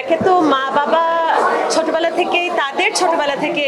একে তো মা বাবা ছোটবেলা থেকেই তাদের ছোটবেলা থেকে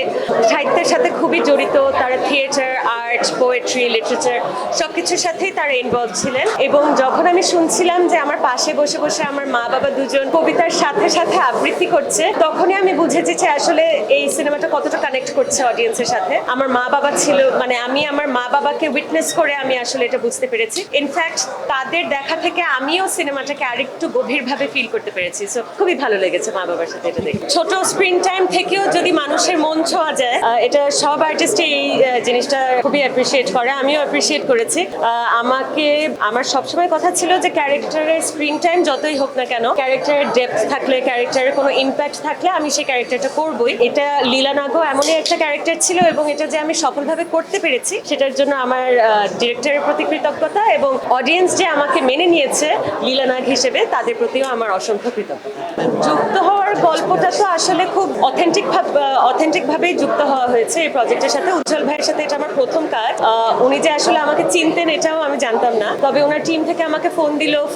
সাহিত্যের সাথে খুবই জড়িত। তারা থিয়েটার, আর্ট, পোয়েট্রি, লিটারেচার সবকিছুর সাথেই তারা ইনভলভ ছিলেন। এবং যখন আমি শুনছিলাম যে আমার পাশে বসে বসে আমার মা বাবা দুজন কবিতার সাথে সাথে আবৃত্তি করছে, তখনই আমি বুঝেছি যে আসলে এই সিনেমাটা কতটা কানেক্ট করছে অডিয়েন্সের সাথে। আমার মা বাবা ছিল, মানে আমি আমার মা বাবাকে উইটনেস করে আমি আসলে এটা বুঝতে পেরেছি। ইনফ্যাক্ট তাদের দেখা থেকে আমিও সিনেমাটাকে আরেকটু গভীরভাবে ফিল করতে পেরেছি। সো খুবই ভালো লেগেছে মা বাবার সাথে এটা দেখে। ছোট স্ক্রিন টাইম থেকেও যদি মানুষের মন ছোঁয়া যায়, এটা সব আর্টিস্টই এই জিনিসটা খুবই অ্যাপ্রিসিয়েট করে। আমিও অ্যাপ্রিসিয়েট করেছি। আমার সবসময় কথা ছিল যে ক্যারেক্টারের স্ক্রিন টাইম যতই হোক না কেন, ক্যারেক্টারের ডেপথ থাকলে, ক্যারেক্টারের কোনো ইম্প্যাক্ট থাকলে আমি সেই ক্যারেক্টারটা করবই। এটা লীলা নাগও এমনই একটা ক্যারেক্টার ছিল এবং এটা যে আমি সফলভাবে করতে পেরেছি সেটার জন্য আমার ডিরেক্টরের প্রতি কৃতজ্ঞতা এবং অডিয়েন্স যে আমাকে মেনে নিয়েছে লীলা নাগ হিসেবে তাদের প্রতিও আমার অসংখ্য কৃতজ্ঞতা। যুক্ত হওয়ার গল্পটা তো আসলে খুব অথেন্টিক ভাবেই যুক্ত হওয়া হয়েছে এই প্রজেক্টের সাথে। উজ্জ্বল ভাইয়ের সাথে এটা আমার প্রথম কাজ। উনি যে আসলে আমাকে চিনতেন এটাও আমি জানতাম না, তবে ওনার টিম থেকে আমাকে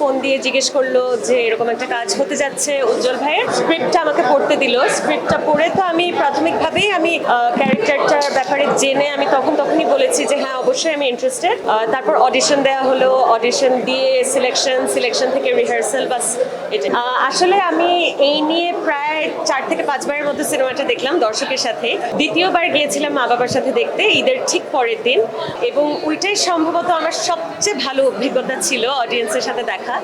ফোন দিয়ে জিজ্ঞেস করলো যে এরকম একটা কাজ হতে যাচ্ছে উজ্জ্বল ভাইয়ের। স্ক্রিপ্টটা আমাকে পড়তে দিল। স্ক্রিপ্টটা পড়ে তো আমি প্রাথমিকভাবেই আমি ক্যারেক্টারটার ব্যাপারে জেনে আমি তখনই বলেছি যে হ্যাঁ অবশ্যই আমি ইন্টারেস্টেড। তারপর অডিশন দেওয়া হলো, অডিশন দিয়ে সিলেকশন থেকে রিহার্সাল, বাস এটা। আসলে আমি এই নিয়ে প্রায় 4 থেকে 5 বারের মতো সিনেমাটা দেখলাম দর্শকের সাথে। দ্বিতীয়বার গিয়েছিলাম মা বাবার সাথে দেখতে ঈদের ঠিক পরের দিন, এবং ওইটাই সম্ভবত আমার সবচেয়ে ভালো অভিজ্ঞতা ছিল অডিয়েন্সের সাথে দেখা।